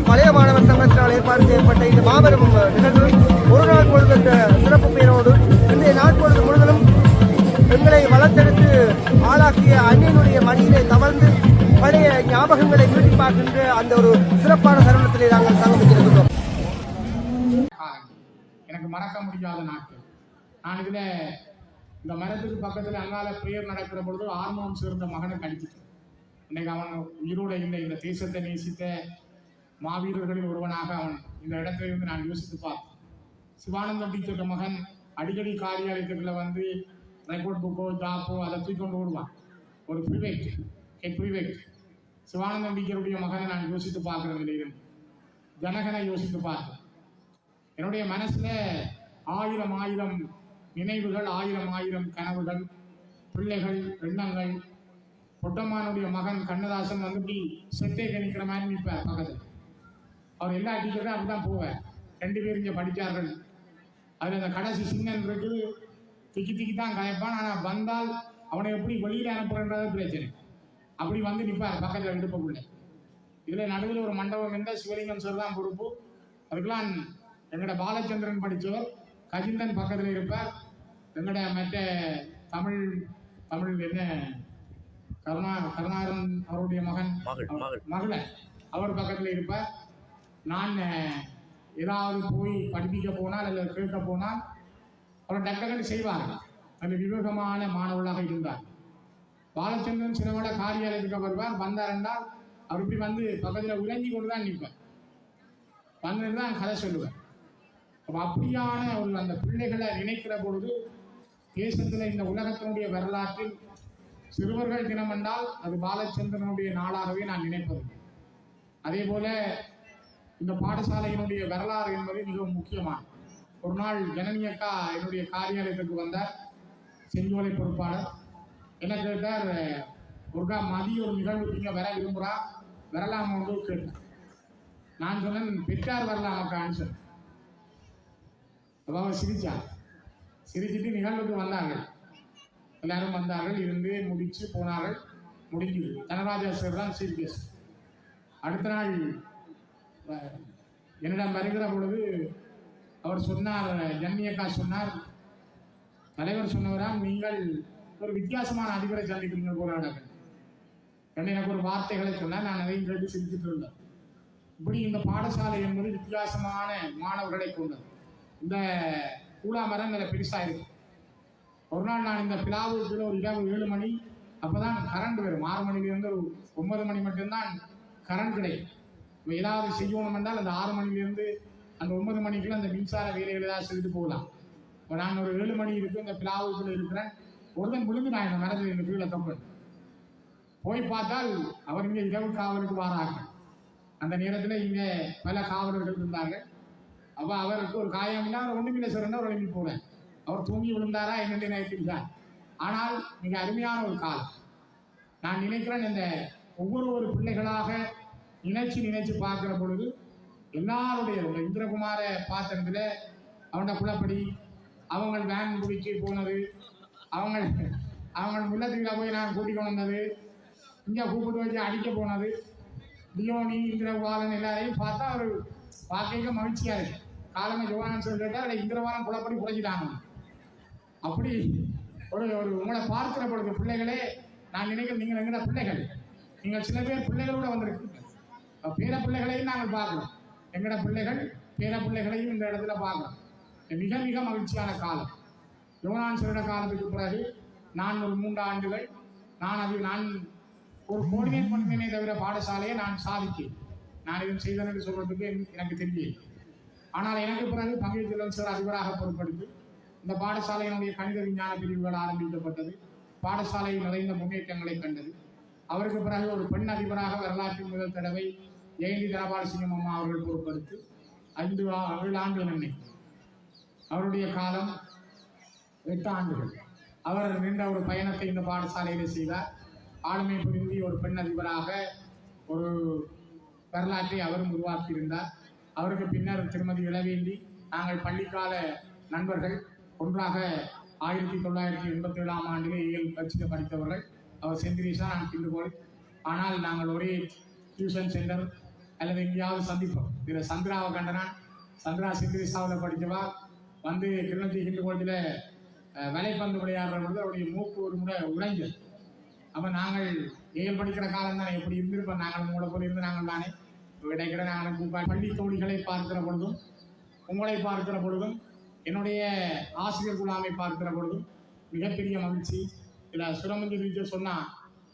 பழைய மாணவர் சங்கத்தினால் ஏற்பாடு செய்யப்பட்ட இந்த மாபெரும் நிகழ்வு ஒரு நாள் பொழுது என்ற சிறப்பு பெயரோடு இன்றைய நாட்பொழுது முழுவதும் எங்களை வளர்த்தெடுத்து ஆளாக்கிய அன்னையினுடைய மடியிலே தவழ்ந்து பழைய ஞாபகங்களை மீட்டிப்பார்க்கின்ற அந்த ஒரு சிறப்பான தருணத்திலே நாங்கள் சங்கமித்திருக்கிறோம். எனக்கு மறக்க முடியாத நாட்கள். நான் இதில் இந்த மரத்துக்கு பக்கத்தில் அங்கால பிரேயர் நடக்கிற பொழுது ஆர்மம் சேர்ந்த மகனை கடிச்சிட்டேன். இன்னைக்கு அவன் உயிரோட இல்லை. இந்த தேசத்தை நேசித்த மாவீரர்களில் ஒருவனாக அவன் இந்த இடத்துல இருந்து நான் யோசித்து பார்த்தேன். சிவானந்தம் டீச்சர் மகன் அடிக்கடி காரியாலயத்துக்குள்ள வந்து ரெக்கார்ட் புக்கோ ஜாப்போ அதை தூக்கொண்டு ஓடுவான். ஒரு ப்ரிவேட் சிவானந்தம் டீச்சருடைய மகனை நான் யோசித்து பார்க்கறதுல இருந்து ஜனகனை யோசித்து பார்த்தேன். என்னுடைய மனசுல ஆயிரம் நினைவுகள், ஆயிரம் கனவுகள், பிள்ளைகள், எண்ணங்கள். பொட்டம்மானுடைய மகன் கண்ணதாசன் வந்து இப்படி செட்டை கணிக்கிற மாதிரி நிற்பார் பக்கத்தில். அவர் எல்லா டீச்சரும் அப்படிதான் போவார். 2 பேர் இங்கே படித்தார்கள். அதில் அந்த கடைசி சின்னன் இருக்கு, திக்கி தான் கயப்பான். ஆனால் வந்தால் அவனை எப்படி வெளியில் அனுப்புறன்றது பிரச்சனை. அப்படி வந்து நிற்பார் பக்கத்தில் இடுப்புக்குள்ளே. இதில் நடுவில் ஒரு மண்டபம் இருந்தால் சிவலிங்கம் சார் தான் பொறுப்பு. அதுக்கெல்லாம் எங்களோட பாலச்சந்திரன் படித்தவர் கஜிந்தன் பக்கத்தில் இருப்பார். எங்களோட மற்ற தமிழ் என்ன கருணாகரன் அவருடைய மகள அவர் பக்கத்தில் இருப்பார். நான் ஏதாவது போய் படிப்பிக்க போனால் அல்லது கேட்க போனால் அவர் டக்கன்னு செய்வார்கள். அது விவேகமான மாணவர்களாக இருந்தார். பாலச்சந்திரன் சிலவோட காரியாலயத்துக்கு வருவார். வந்தார் என்றால் அவர் இப்படி வந்து பக்கத்தில் உறங்கி கொண்டு தான் நிற்பார். வந்து தான் கதை சொல்லுவார். அப்படியான ஒரு அந்த பிள்ளைகளை நினைக்கிற பொழுது தேசத்தில் இந்த உலகத்தினுடைய வரலாற்றில் சிறுவர்கள் தினம் என்றால் அது பாலச்சந்திரனுடைய நாளாகவே நான் நினைப்பது. அதே போல இந்த பாடசாலையினுடைய வரலாறு என்பது மிகவும் முக்கியமான. ஒரு நாள் ஜனனி அக்கா என்னுடைய காரியாலயத்துக்கு வந்தார். செஞ்சோலை பொறுப்பாளர் என்ன கேட்டார், ஒருக்கா மதிய ஒரு நிகழ்வு நீங்கள் வர விரும்புகிறா, வரலாம் ஒன்று கேட்டார். நான் சொன்னேன், பெற்றார் வரலாம் அக்கான்னு சொன்னேன். அதாவது சிரிச்சுட்டு நிகழ்வுக்கு வந்தார்கள். எல்லாரும் வந்தார்கள், இருந்து முடிச்சு போனார்கள். முடிஞ்சது. தனராஜா சார் தான் சீஃப் கெஸ்ட். அடுத்த நாள் என்னிடம் வருகிற பொழுது அவர் சொன்னார், ஜன்னியக்கா சொன்னார், தலைவர் சொன்னவராம், நீங்கள் ஒரு வித்தியாசமான அதிபரை சந்திக்கிறீங்க போராடங்கள். எனக்கு ஒரு வார்த்தைகளை சொன்னார். நான் அதையும் கேட்டு சிரிச்சுட்டு இருந்தேன். இப்படி இந்த பாடசாலை என்பது வித்தியாசமான மாணவர்களை கொண்டது. இந்த கூலா மரம் இதில் பெருசாக இருக்கு. ஒரு நாள் நான் இந்த பிலாவுக்குள்ள ஒரு இரவு 7 மணி அப்போதான் கரண்ட் வரும். 6 மணிலேருந்து ஒரு 9 மணி மட்டும்தான் கரண்ட் கிடைக்கும். இப்போ ஏதாவது செய்யணும் என்றால் அந்த 6 மணிலேருந்து அந்த 9 மணிக்குள்ள அந்த மின்சார வேலைகள் ஏதாவது செய்துட்டு போகலாம். இப்போ நான் ஒரு 7 மணி இருக்கு இந்த பிலாவுக்குள்ள இருக்கிறேன். ஒருத்தன் விழுந்து நான் இந்த மரத்தில் இந்த கீழே தப்பேன். போய் பார்த்தால் அவர் இங்கே இரவு காவலுக்கு வாரார்கள். அந்த நேரத்தில் இங்கே பல காவலர்கள் இருந்தார்கள். அப்போ அவருக்கு ஒரு காயம்னா அவர் ஒன்றுமில்லை சொல்லுன்னா ஒரு எழுப்பி போனேன். அவர் தூங்கி விழுந்தாரா என்னென்ன நினைக்கிறார். ஆனால் மிக அருமையான ஒரு காலம். நான் நினைக்கிறேன், இந்த ஒவ்வொரு பிள்ளைகளாக நினைச்சு பார்க்கிற பொழுது எல்லாருடைய இந்திரகுமார பாத்திரத்தில் அவனோட குளப்படி, அவங்க வேன் பிடிச்சி போனது, அவங்க முள்ளத்துக்குள்ள போய் நான் கூட்டிக் கொண்டது, இங்கே கூப்பிட்டு வச்சு அடிக்க போனது, தியோனி இந்திரபாலன் எல்லாரையும் பார்த்தா அவர் பார்க்க மகிழ்ச்சியா இருக்கு. காலமே ஜோனான்னு சொல்லி கேட்டால் அவளை இந்திரபாலன் குளப்படி குறைச்சிட்டாங்க. அப்படி ஒரு உங்களை பார்க்கிற பொழுது பிள்ளைகளே, நான் நினைக்கிறேன் நீங்கள் எங்கிற பிள்ளைகள், நீங்கள் சில பேர் பிள்ளைகளோட வந்திருக்கீங்க. பேர பிள்ளைகளையும் நாங்கள் பார்க்கலாம். எங்கட பிள்ளைகள் பேர பிள்ளைகளையும் இந்த இடத்துல பார்க்கலாம். மிக மகிழ்ச்சியான காலம். யோனான் சொல்ற காலத்துக்கு பிறகு நான் ஒரு 3 ஆண்டுகள் நான் ஒரு கோஆர்டினேட் பண்ணினே தவிர பாடசாலையை நான் சாதித்தேன். நான் இதுவும் செய்தேன் என்று சொல்றதுக்கு எனக்கு தெரியல. ஆனால் எனக்கு பிறகு பங்கேற்று சார் அதிபராக பொறுப்படுத்தி இந்த பாடசாலையினுடைய கணித விஞ்ஞான பிரிவுகள் ஆரம்பிக்கப்பட்டது. பாடசாலை நிறைந்த முன்னேற்றங்களை கண்டது. அவருக்கு பிறகு ஒரு பெண் அதிபராக வரலாற்றின் முதல் தடவை ஜெயந்தி தனபாலசிங்கம் அம்மா அவர்கள் பொறுப்படுத்தி 7 ஆண்டுகள் நினைக்கும். அவருடைய காலம் 8 ஆண்டுகள். அவர் நீண்ட ஒரு பயணத்தை இந்த பாடசாலையில் செய்தார். ஆளுமை புரிந்து ஒரு பெண் அதிபராக ஒரு வரலாற்றை அவரும் உருவாக்கியிருந்தார். அவருக்கு பின்னர் திருமதி இளவேந்தி, நாங்கள் பள்ளிக்கால நண்பர்கள், ஒன்றாக 1987ஆம் ஆண்டிலே இயல் பரீட்சையில் படித்தவர்கள். அவர் செந்திரிஷா, நான் கிண்டுகோள். ஆனால் நாங்கள் ஒரே டியூஷன் சென்டர், அல்லது எங்கேயாவது சந்திப்போம். இதில் சந்திராவை கண்டனான். சந்திரா சிங்கிரிசாவில் படித்தவா வந்து கிளிநொச்சி ஹிந்து கோயிலில் வலைப்பந்து விளையாடுற பொழுது அவருடைய மூக்கு ஒரு முறை உடைஞ்சது. அப்போ நாங்கள் ஏழு படிக்கிற காலம் தானே, எப்படி இருந்திருப்போம் நாங்கள் உங்களை போல இருந்து நாங்கள் தானே இடைக்கிட நாங்கள் பள்ளி தோழிகளை பார்க்கிற பொழுதும் உங்களை பார்க்கிற பொழுதும் என்னுடைய ஆசிரியர் குழாமை பார்க்கிற பொழுதும் மிகப்பெரிய மகிழ்ச்சி. இதில் சுரமஞ்சி டீச்சர் சொன்னால்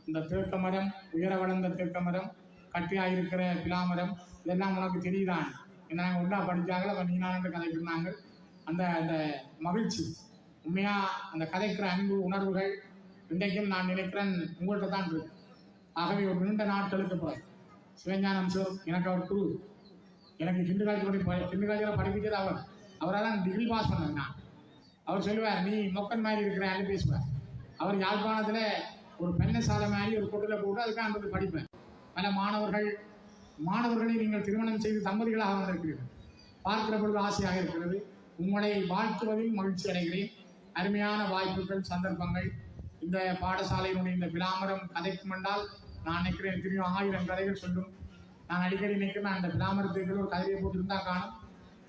இந்த தேக்க மரம், உயர வளர்ந்த தேக்க மரம், கட்டியாக இருக்கிற பிலாமரம், இதெல்லாம் உனக்கு தெரியுதான். என்ன நாங்கள் ஒன்றா படித்தாங்களோ அப்போ நீனாண்டு கதைக்கிறாங்க. அந்த அந்த மகிழ்ச்சி உண்மையாக அந்த கதைக்கிற அன்பு உணர்வுகள் இன்றைக்கும் நான் நினைக்கிறேன் உங்கள்கிட்ட தான் இருக்கு. ஆகவே ஒரு நீண்ட நாட்களுக்கு போய் சிவஞானம் சார் எனக்கு அவர் குரு. எனக்கு ஹிந்து காலேஜில் படிப்பிச்சது அவராக தான் டிகிரி பாஸ் பண்ணேன் நான். அவர் சொல்லுவார், நீ மொக்கன் மாதிரி இருக்கிறான்னு பேசுவார். அவர் யாழ்ப்பாணத்தில் ஒரு பெண்ணசாலை மாதிரி ஒரு கொட்டில் போட்டு அதுக்காக அந்த படிப்பேன். பல மாணவர்களை நீங்கள் திருமணம் செய்து தம்பதிகளாக வந்திருக்கிறீர்கள். பார்க்கிற பொழுது ஆசையாக இருக்கிறது. உங்களை வாழ்த்துவதில் மகிழ்ச்சி அடைகிறேன். அருமையான வாய்ப்புகள், சந்தர்ப்பங்கள். இந்த பாடசாலையினுடைய இந்த பிலாமரம் கதைக்கும் என்றால் நான் நினைக்கிறேன் திரும்ப 1000 கதைகள் சொல்லும். நான் அடிக்கடி நினைக்கிறேன், அந்த பிலாமரத்துக்கு ஒரு கதையை போட்டுருந்தா காணும்.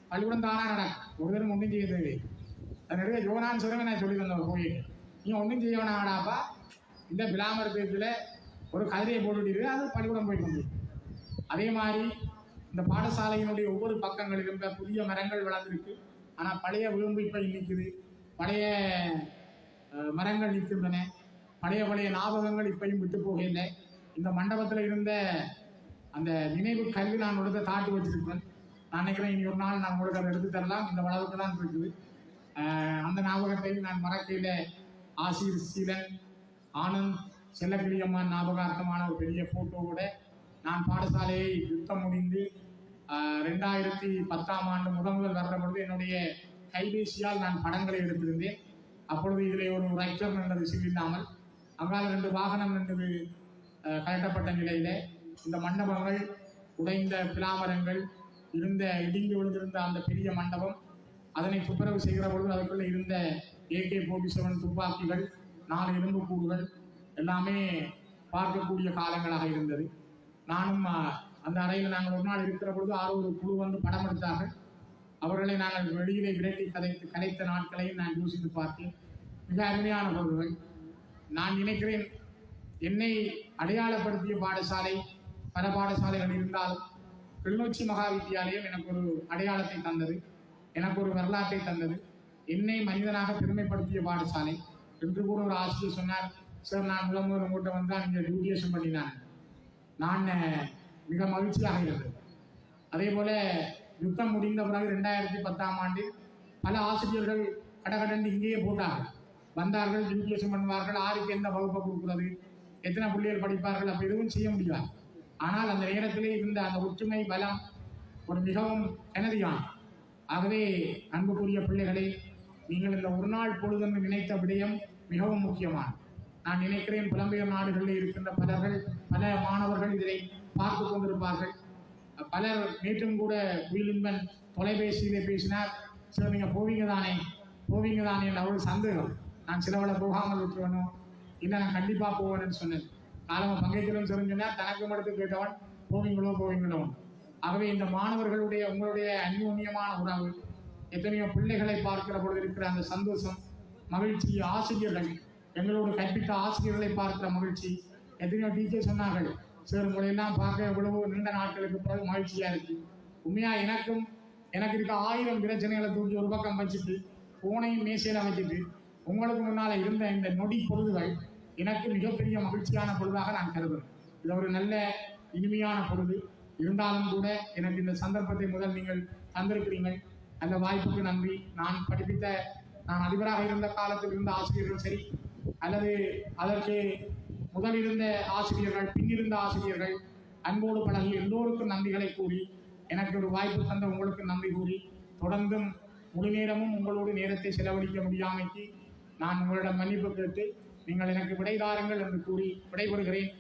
பள்ளிக்கூடம் தானா நடக்கும், ஒரு தரம் ஒன்றும் செய்ய தேவை. அதனுடைய யோனான்னு சொல்லுங்க, நான் சொல்லி தந்தேன் போய் நீ ஒன்றும் செய்ய வேணாடாப்பா, இந்த பிலாமரத்துக்குள்ள ஒரு கதிரையை போட்டுட்டு அது பள்ளிக்கூடம் போய் கொண்டு. அதே மாதிரி இந்த பாடசாலையினுடைய ஒவ்வொரு பக்கங்களிலும் புதிய மரங்கள் வளர்ந்துருக்கு. ஆனால் பழைய விளிம்பு இப்போ நிற்குது, பழைய மரங்கள் நிற்கின்றன, பழைய ஞாபகங்கள் இப்பையும் விட்டு போகவில்லை. இந்த மண்டபத்தில் இருந்த அந்த நினைவு கல்வி நான் கொடுத்த தாட்டி வச்சிருப்பேன். நான் நினைக்கிறேன் இனி ஒரு நாள் நான் உங்களுக்கு அதை எடுத்து தரலாம். இந்த அளவுக்கு தான் இருக்குது. அந்த ஞாபகத்தையும் நான் மறக்கையில் ஆசிர் சீலன், ஆனந்த், செல்லக்கிளியம்மான் ஞாபகார்த்தமான ஒரு பெரிய ஃபோட்டோவோட நான் பாடசாலையை யுத்தம் முடிந்து 2010ஆம் ஆண்டு முதல் வர்ற பொழுது என்னுடைய கைபேசியால் நான் படங்களை எடுத்திருந்தேன். அப்பொழுது இதில் ஒரு ரைட்டர் நின்றது இல்லாமல், அங்கால 2 வாகனம் நின்றது கலட்டப்பட்ட நிலையில். இந்த மண்டபங்கள், உடைந்த பிலாமரங்கள் இருந்த, இடிந்து விழுந்திருந்த அந்த பெரிய மண்டபம், அதனை துப்புரவு செய்கிற பொழுது அதுக்குள்ளே இருந்த AK-47 துப்பாக்கிகள், 4 எலும்புக்கூடுகள் எல்லாமே பார்க்கக்கூடிய காலங்களாக இருந்தது. நானும் அந்த அறையில் நாங்கள் ஒரு நாள் இருக்கிற பொழுது ஒரு குழு வந்து படம் எடுத்தார்கள். அவர்களை நாங்கள் வெளியிலே விரட்டி கலைத்த நாட்களையும் நான் யோசித்து பார்த்தேன். மிக அருமையான பொருள்கள். நான் நினைக்கிறேன் என்னை அடையாளப்படுத்திய பாடசாலை பல பாடசாலைகள் இருந்தாலும் கிளிநொச்சி மகா வித்தியாலயம் எனக்கு ஒரு அடையாளத்தை தந்தது, எனக்கு ஒரு வரலாற்றை தந்தது. என்னை மனிதனாக பெருமைப்படுத்திய பாடசாலை. என்று கூட ஒரு ஆசிரியர் சொன்னார், சார் நான் முதல் உங்கள்கிட்ட வந்தால் நீங்கள் டியூட்டியேஷன் பண்ணினாங்க. நான் மிக மகிழ்ச்சியாக இருந்தது. அதே போல யுத்தம் முடிந்த பிறகு 2010ஆம் ஆண்டில் பல ஆசிரியர்கள் கடகடண்டு இங்கேயே போட்டார்கள். வந்தார்கள், டியூட்டியேஷன் பண்ணுவார்கள். யாருக்கு எந்த வகுப்பை கொடுக்குறது, எத்தனை பிள்ளைகள் படிப்பார்கள், அப்படி எதுவும் செய்ய முடியாது. ஆனால் அந்த நேரத்திலே இருந்த அந்த ஒற்றுமை பலம் ஒரு மிகவும் எனதியான. ஆகவே அன்புக்குரிய பிள்ளைகளை, நீங்கள் இந்த ஒரு நாள் பொழுதென்று நினைத்த விடயம் மிகவும் முக்கியமான. நான் நினைக்கிறேன் புலம்பெயர் நாடுகளில் இருக்கின்ற பல மாணவர்கள் இதை பார்த்து கொண்டிருப்பார்கள். பலர் நேற்றும் கூட வீலின்பன் தொலைபேசியிலே பேசினார், சார் நீங்கள் போவீங்க தானே என்ற ஒரு சந்தேகம். நான் சிலவளை போகாமல் விட்டுருவனும், இல்லை நான் கண்டிப்பாக போவேன்னு சொன்னேன். காலமாக பங்கேற்கிறோம் சொன்னால் தனக்கு மட்டும் கேட்டவன் போவீங்களோ. ஆகவே இந்த மாணவர்களுடைய உங்களுடைய அந்யோன்யமான உறவு, எத்தனையோ பிள்ளைகளை பார்க்கிற பொழுது இருக்கிற அந்த சந்தோஷம், மகிழ்ச்சி, ஆசிரியர்கள் எங்களோடு கற்பித்த ஆசிரியர்களை பார்க்கிற மகிழ்ச்சி. எத்தனையோ டீச்சர் சொன்னார்கள், சார் உங்களையெல்லாம் பார்க்க எவ்வளவோ நீண்ட நாட்களுக்கு பிறகு மகிழ்ச்சியாக இருக்குது. உண்மையாக எனக்கு இருக்க 1000 பிரச்சனைகளை தூக்கி ஒரு பக்கம் வச்சுட்டு போனையும் மேசையில் வச்சுட்டு உங்களுக்கு முன்னால் இருந்த இந்த நொடி பொழுதுகள் எனக்கு மிகப்பெரிய மகிழ்ச்சியான பொழுதாக நான் கருதுகிறேன். இது ஒரு நல்ல இனிமையான பொழுது. இருந்தாலும் கூட எனக்கு இந்த சந்தர்ப்பத்தை முதல் நீங்கள் தந்திருக்கிறீர்கள். அந்த வாய்ப்புக்கு நன்றி. நான் அதிபராக இருந்த காலத்தில் இருந்த ஆசிரியர்கள் சரி, அல்லது அதற்கு முதல் இருந்த ஆசிரியர்கள், பின்னிருந்த ஆசிரியர்கள், அன்போடு பழகி எல்லோருக்கும் நன்றிகளை கூறி, எனக்கு ஒரு வாய்ப்பு தந்த உங்களுக்கு நன்றி கூறி, தொடர்ந்தும் முழு நேரமும் உங்களோடு நேரத்தை செலவழிக்க முடியாமைக்கு நான் உங்களிடம் மன்னிப்பு கேட்டு நீங்கள் எனக்கு விடைதாருங்கள் என்று கூறி விடைபெறுகிறேன்.